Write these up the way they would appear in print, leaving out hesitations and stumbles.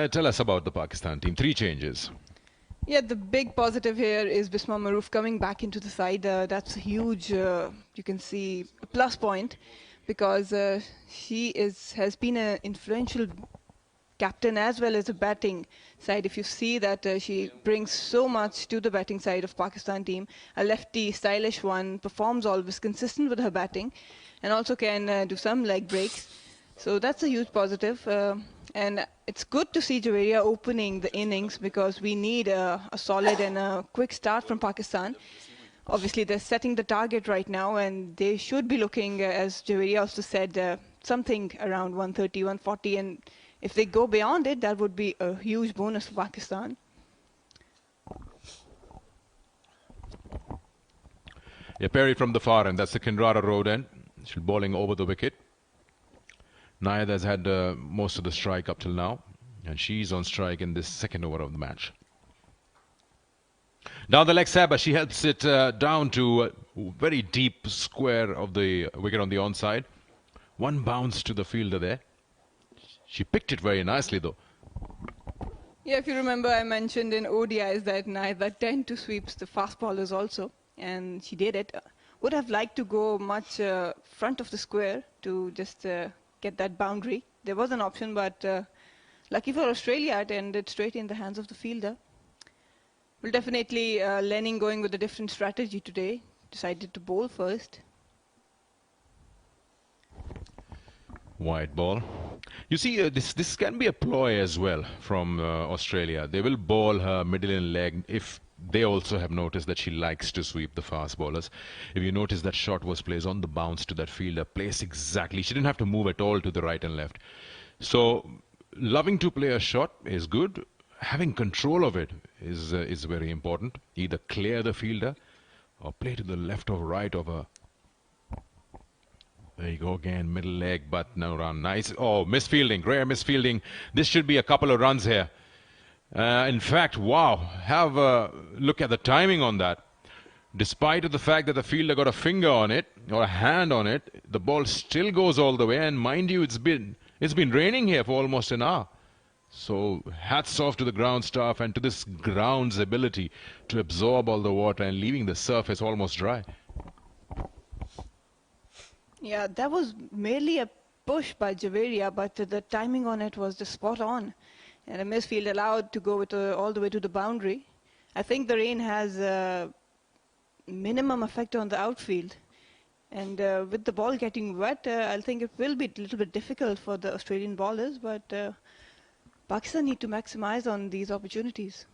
Tell us about the Pakistan team. 3 changes. Yeah, the big positive here is Bisma Maroof coming back into the side. That's a huge, you can see, plus point, because she has been an influential captain as well as a batting side. If you see that she brings so much to the batting side of Pakistan team, a lefty, stylish one, performs always consistent with her batting, and also can do some leg breaks. So that's a huge positive. And it's good to see Javeria opening the innings because we need a solid and a quick start from Pakistan. Obviously, they're setting the target right now, and they should be looking, as Javeria also said, something around 130, 140. And if they go beyond it, that would be a huge bonus for Pakistan. Yeah, Perry from the far end. That's the Kinrara road end. She's bowling over the wicket. Nayad has had most of the strike up till now, and she's on strike in this second over of the match. Down the leg Saba, she helps it down to a very deep square of the wicket on the onside. One bounce to the fielder there. She picked it very nicely though. Yeah, if you remember, I mentioned in ODIs that Nayad tend to sweep the fast bowlers also, and she did it. Would have liked to go much front of the square to just get that boundary. There was an option, but lucky for Australia, it ended straight in the hands of the fielder. Well, definitely Lenning going with a different strategy today. Decided to bowl first. Wide ball. You see, this can be a ploy as well from Australia. They will bowl her middle in leg if they also have noticed that she likes to sweep the fast bowlers. If you notice, that shot was placed on the bounce to that fielder, placed exactly. She didn't have to move at all to the right and left. So loving to play a shot is good. Having control of it is very important. Either clear the fielder or play to the left or right of her. There you go again, middle leg, but no run. Nice. Oh, misfielding, rare misfielding. This should be a couple of runs here. In fact, wow, have a look at the timing on that. Despite the fact that the fielder got a finger on it or a hand on it, the ball still goes all the way. And mind you, it's been raining here for almost an hour. So hats off to the ground staff and to this ground's ability to absorb all the water and leaving the surface almost dry. Yeah, that was merely a push by Javeria, but the timing on it was just spot on. And a misfield allowed to go with, all the way to the boundary. I think the rain has a minimum effect on the outfield. And with the ball getting wet, I think it will be a little bit difficult for the Australian bowlers, but Pakistan need to maximize on these opportunities.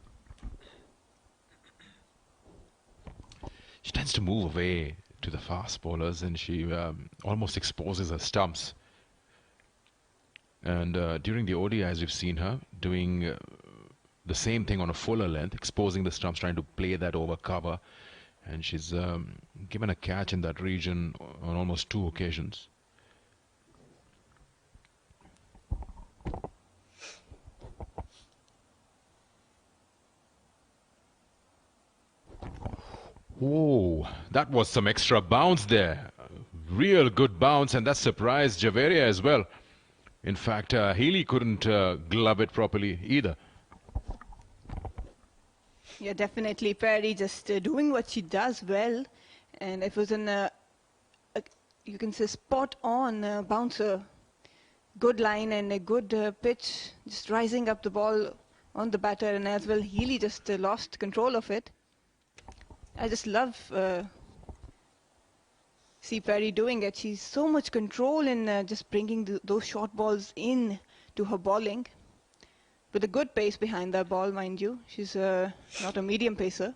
She tends to move away to the fast bowlers, and she almost exposes her stumps. And during the ODIs, we've seen her doing the same thing on a fuller length, exposing the stumps, trying to play that over cover. And she's given a catch in that region on almost 2 occasions. Oh, that was some extra bounce there. Real good bounce, and that surprised Javeria as well. In fact, Healy couldn't glove it properly either. Yeah, definitely. Perry just doing what she does well. And it was you can say, spot-on bouncer. Good line and a good pitch. Just rising up the ball on the batter. And as well, Healy just lost control of it. I just love see Perry doing it. She's so much control in just bringing those short balls in to her bowling. With a good pace behind that ball, mind you. She's not a medium pacer.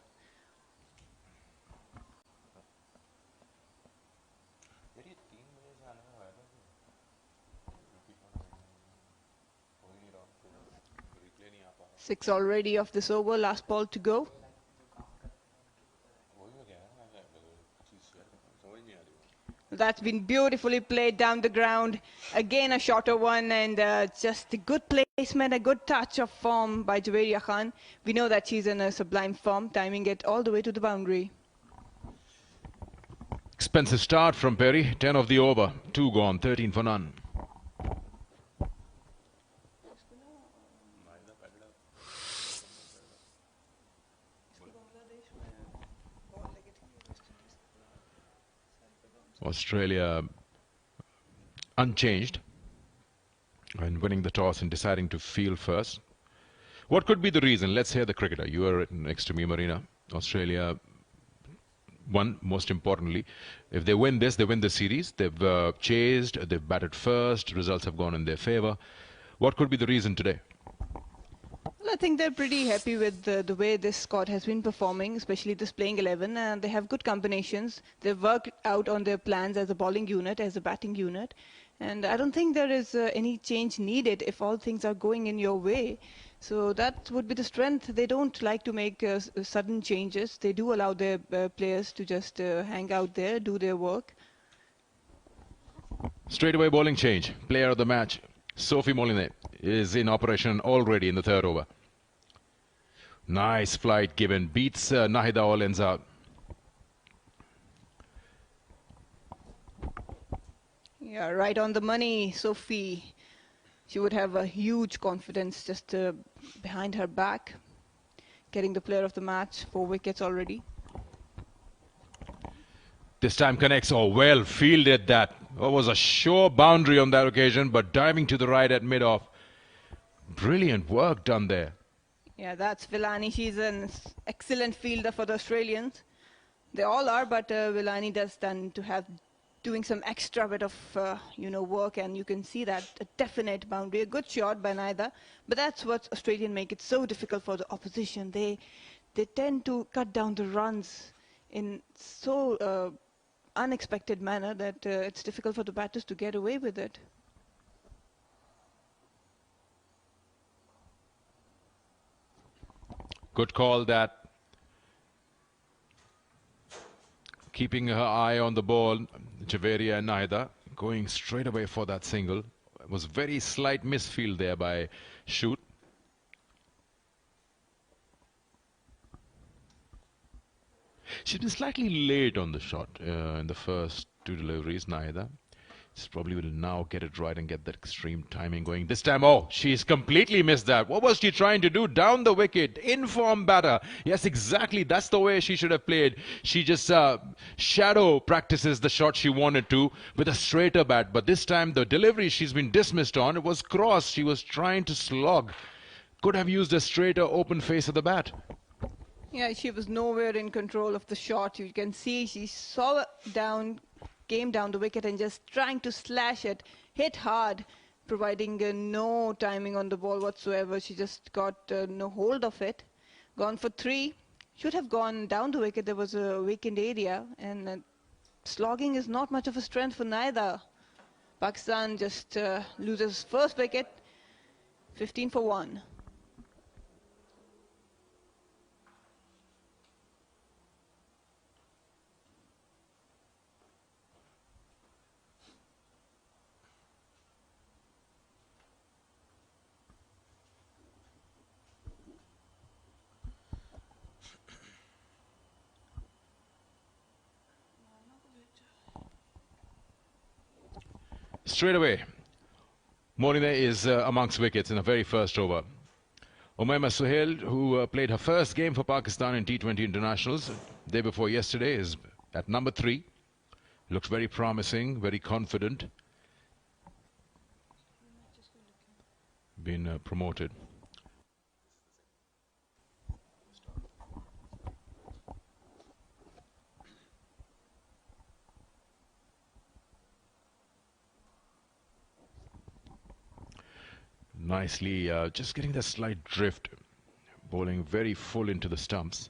Six already of this over, last ball to go. That's been beautifully played down the ground. Again, a shorter one, and just a good placement, a good touch of form by Javeria Khan. We know that she's in a sublime form, timing it all the way to the boundary. Expensive start from Perry. 10 of the over. 2 gone, 13 for none. Australia unchanged and winning the toss and deciding to field first. What could be the reason? Let's hear the cricketer. You are next to me, Marina. Australia won, most importantly. If they win this, they win the series. They've chased, they've batted first, results have gone in their favour. What could be the reason today? Well, I think they're pretty happy with the way this squad has been performing, especially this playing 11. And they have good combinations. They've worked out on their plans as a bowling unit, as a batting unit. And I don't think there is any change needed if all things are going in your way. So that would be the strength. They don't like to make sudden changes. They do allow their players to just hang out there, do their work. Straight away bowling change. Player of the match, Sophie Molyneux, is in operation already in the third over. Nice flight given. Beats Nahida Olenza. Yeah, right on the money, Sophie. She would have a huge confidence just behind her back, getting the player of the match, 4 wickets already. This time connects. Oh, well fielded that. Oh, was a sure boundary on that occasion, but diving to the right at mid-off. Brilliant work done there. Yeah, that's Villani. She's an excellent fielder for the Australians. They all are, but Villani does tend to have doing some extra bit of work, and you can see that a definite boundary, a good shot by Nahida. But that's what Australian make it so difficult for the opposition. They tend to cut down the runs in so unexpected manner that it's difficult for the batters to get away with it. Good call that. Keeping her eye on the ball, Javeria and Nahida going straight away for that single. It was very slight misfield there by Shoot. She's been slightly late on the shot in the first 2 deliveries, Nahida. She probably will now get it right and get that extreme timing going. This time, oh, she's completely missed that. What was she trying to do? Down the wicket, in-form batter. Yes, exactly. That's the way she should have played. She just shadow practices the shot she wanted to with a straighter bat. But this time, the delivery she's been dismissed on, it was cross. She was trying to slog. Could have used a straighter open face of the bat. Yeah, she was nowhere in control of the shot. You can see she saw down, came down the wicket and just trying to slash it, hit hard, providing no timing on the ball whatsoever. She just got no hold of it. Gone for 3. Should have gone down the wicket. There was a vacant area, and slogging is not much of a strength for neither. Pakistan just loses first wicket, 15 for 1. Straight away, Molyneux is amongst wickets in the very first over. Umaima Suhail, who played her first game for Pakistan in T20 internationals day before yesterday, is at number 3. Looks very promising, very confident. Been promoted. Nicely, just getting the slight drift, bowling very full into the stumps,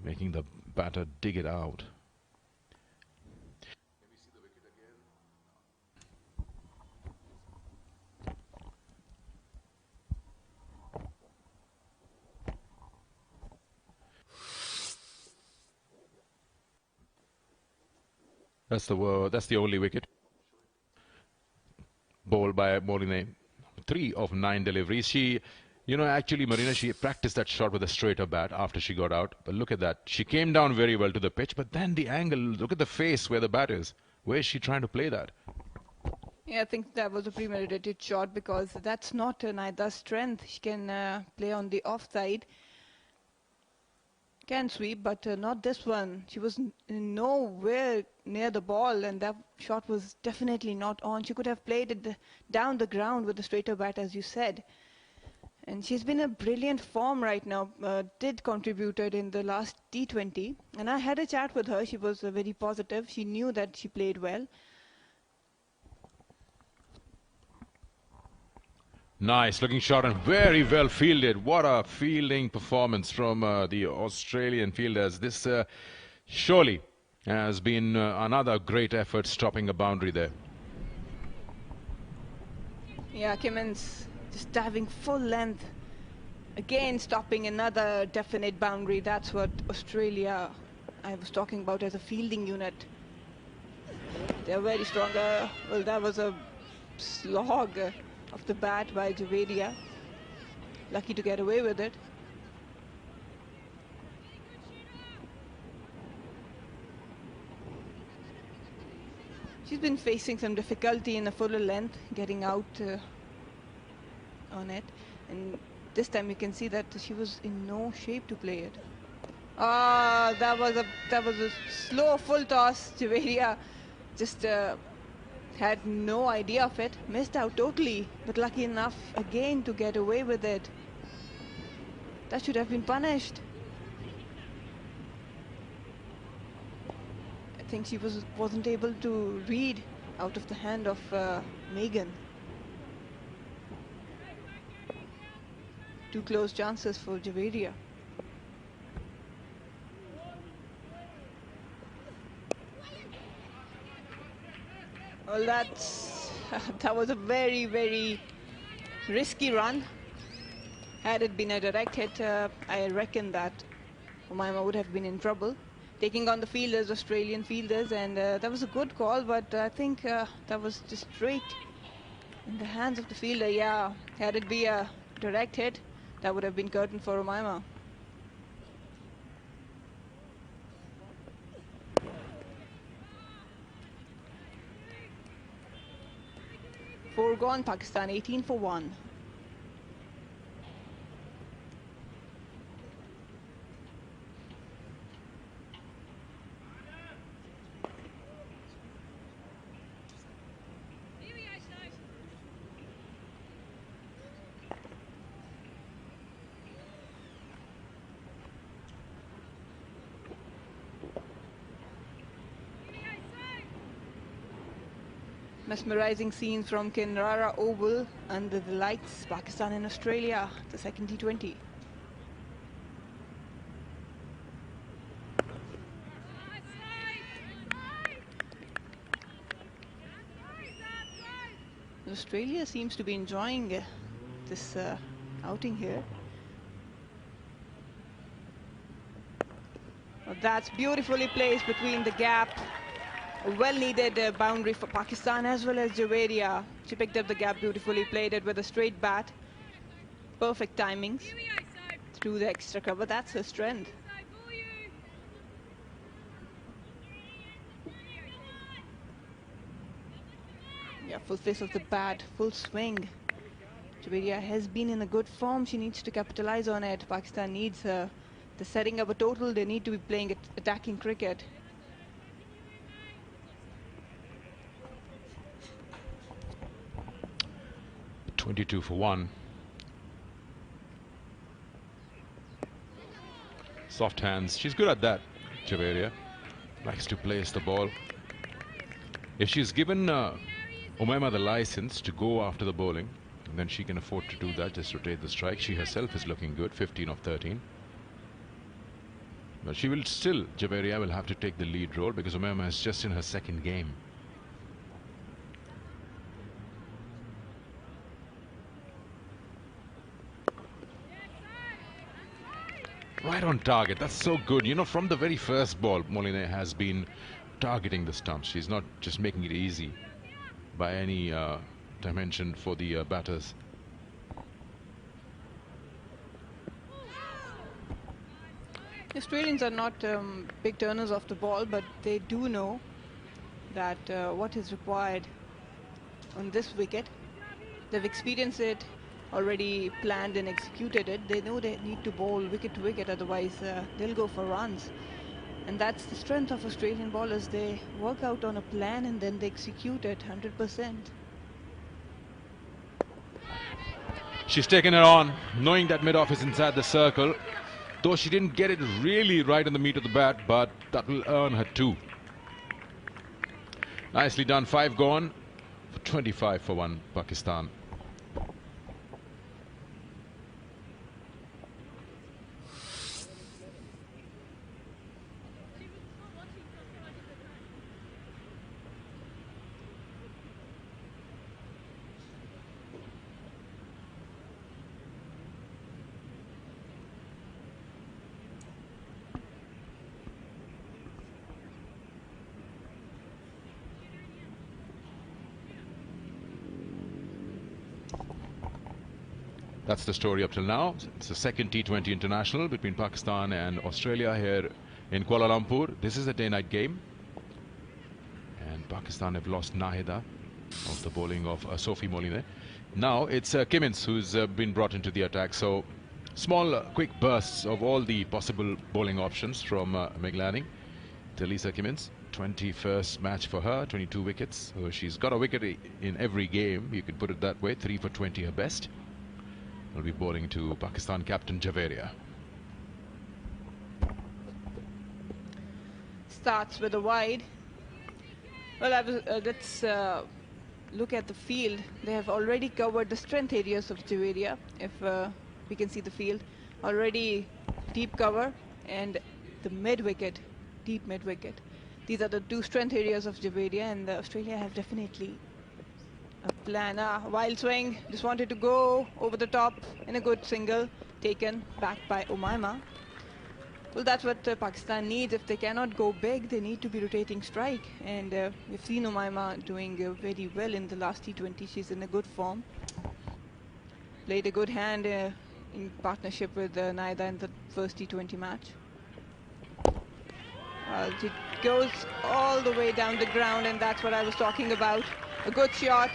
making the batter dig it out. That's the only wicket. Bowled by Molyneux. 3 of 9 deliveries. She, actually, Marina, she practiced that shot with a straighter bat after she got out. But look at that. She came down very well to the pitch, but then the angle, look at the face where the bat is. Where is she trying to play that? Yeah, I think that was a premeditated shot because that's not Nahida's strength. She can play on the offside. Can sweep, but not this one. She was nowhere near the ball, and that shot was definitely not on. She could have played it down the ground with a straighter bat, as you said. And she's been a brilliant form right now, did contributed in the last T20. And I had a chat with her. She was very positive. She knew that she played well. Nice looking shot and very well fielded. What a fielding performance from the Australian fielders. This surely has been another great effort stopping a boundary there. Yeah, Kimmins just diving full length. Again, stopping another definite boundary. That's what Australia, I was talking about as a fielding unit. They're very strong. Well, that was a slog of the bat by Javeria. Lucky to get away with it. She's been facing some difficulty in a fuller length, getting out on it. And this time you can see that she was in no shape to play it. Ah, that was a slow full toss. Javeria just had no idea of it, missed out totally, but lucky enough again to get away with it. That should have been punished. I think she wasn't able to read out of the hand of Megan. Two close chances for Javeria. Well, that was a very, very risky run. Had it been a direct hit, I reckon that Umaima would have been in trouble. Taking on the fielders, Australian fielders, and that was a good call, but I think that was just straight in the hands of the fielder. Yeah, had it be a direct hit, that would have been curtain for Umaima. Foregone, Pakistan 18 for 1. Mesmerizing scenes from Kinrara Oval under the lights. Pakistan and Australia, the second T20. Australia seems to be enjoying this outing here. Well, that's beautifully placed between the gap. A well-needed boundary for Pakistan as well as Javeria. She picked up the gap beautifully, played it with a straight bat. Perfect timings through the extra cover. That's her strength. Yeah, full face of the bat, full swing. Javeria has been in a good form. She needs to capitalize on it. Pakistan needs her. They're setting up a total. They need to be playing attacking cricket. .22 for 1. Soft hands. She's good at that, Javeria. Likes to place the ball. If she's given Umaima the license to go after the bowling, then she can afford to do that, just rotate the strike. She herself is looking good, 15 of 13. But she will still, Javeria will have to take the lead role because Umaima is just in her second game. Right on target. That's so good. You know, from the very first ball, Moline has been targeting the stumps. She's not just making it easy by any dimension for the batters. The Australians are not big turners of the ball, but they do know that what is required on this wicket. They've experienced it, already planned and executed it. They know they need to bowl wicket to wicket, otherwise they'll go for runs. And that's the strength of Australian bowlers. They work out on a plan and then they execute it 100%. She's taken it on, knowing that mid-off is inside the circle. Though she didn't get it really right in the meat of the bat, but that will earn her 2. Nicely done. 5 gone for 25 for 1, Pakistan. That's the story up till now. It's the second T20 international between Pakistan and Australia here in Kuala Lumpur. This is a day-night game. And Pakistan have lost Nahida of the bowling of Sophie Moline. Now it's Kimmins who's been brought into the attack. So small, quick bursts of all the possible bowling options from Meg Lanning. Talisa Kimmins, 21st match for her, 22 wickets. So she's got a wicket in every game, you could put it that way. 3 for 20 her best. Will be bowling to Pakistan captain Javeria. Starts with a wide. Well, let's look at the field. They have already covered the strength areas of Javeria. If we can see the field, already deep cover and the mid wicket, deep mid wicket. These are the 2 strength areas of Javeria, and Australia have definitely a plan. Wild swing, just wanted to go over the top in a good single, taken back by Umaima. Well, that's what Pakistan needs. If they cannot go big, they need to be rotating strike, and we've seen Umaima doing very well in the last T20. She's in a good form. Played a good hand in partnership with Naida in the first T20 match. It goes all the way down the ground, and that's what I was talking about. A good shot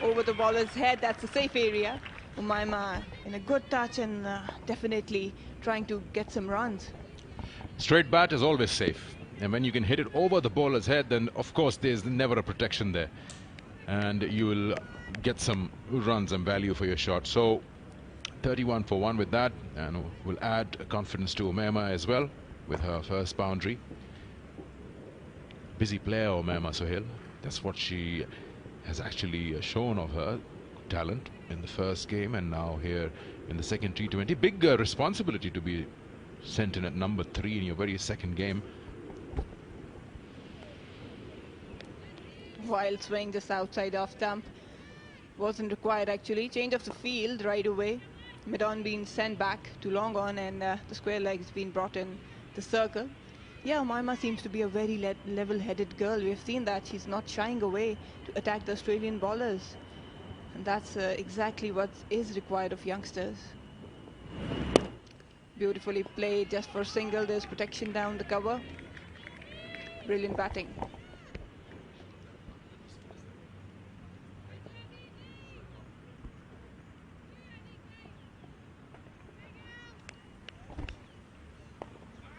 over the bowler's head. That's a safe area. Umaima in a good touch and definitely trying to get some runs. Straight bat is always safe, and when you can hit it over the bowler's head, then of course there's never a protection there, and you will get some runs and value for your shot. So 31 for 1 with that, and will add confidence to Umaima as well with her first boundary. Busy player, Umaima Sohail. That's what she has actually shown of her talent in the first game, and now here in the second T20. Big responsibility to be sent in at number 3 in your very second game. Wild swing just outside off stump. Wasn't required actually. Change of the field right away. Mid-on being sent back to long on, and the square legs being brought in the circle. Yeah, Umaima seems to be a very level-headed girl. We've seen that she's not shying away to attack the Australian bowlers. And that's exactly what is required of youngsters. Beautifully played just for single. There's protection down the cover. Brilliant batting.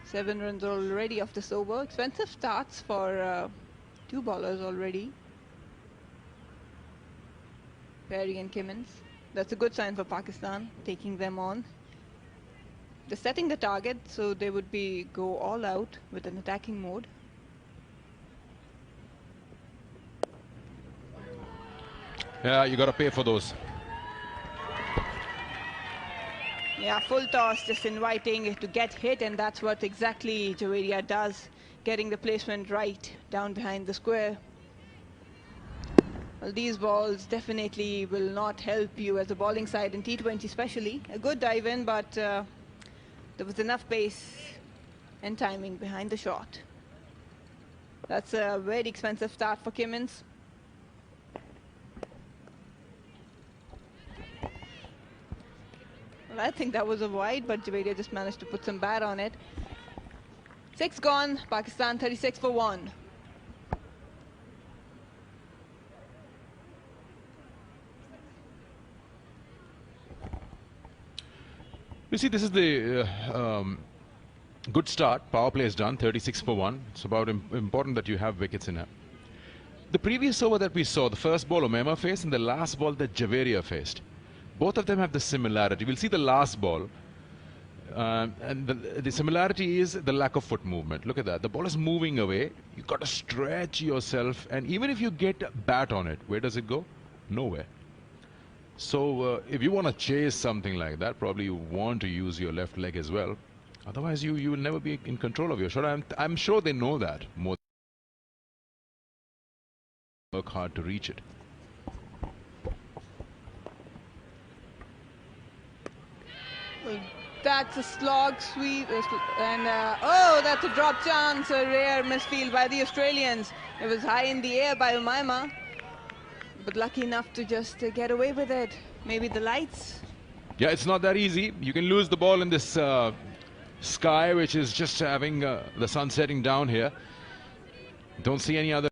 Seven runs already off this over. Expensive starts for 2 bowlers already. Perry and Kimmins. That's a good sign for Pakistan, taking them on. They're setting the target, so they would go all out with an attacking mode. Yeah, you got to pay for those. Yeah, full toss, just inviting to get hit, and that's what exactly Javeria does, getting the placement right down behind the square. Well, these balls definitely will not help you as a bowling side in T20 especially. A good dive in, but there was enough pace and timing behind the shot. That's a very expensive start for Kimmins. Well, I think that was a wide, but Javeria just managed to put some bat on it. 6 gone, Pakistan 36 for 1. You see, this is the Good start. Power play is done. 36 for 1. It's about important that you have wickets in her. The previous over that we saw, the first ball Omema faced and the last ball that Javeria faced. Both of them have the similarity. We'll see the last ball. And the similarity is the lack of foot movement. Look at that. The ball is moving away. You've got to stretch yourself. And even if you get a bat on it, where does it go? Nowhere. So if you want to chase something like that, probably you want to use your left leg as well. Otherwise, you will never be in control of your shot. I'm sure they know that more. Work hard to reach it. That's a slog sweep, and oh, that's a drop chance, a rare misfield by the Australians. It was high in the air by Umaima, but lucky enough to just get away with it. Maybe the lights. Yeah, it's not that easy. You can lose the ball in this sky, which is just having the sun setting down here. Don't see any other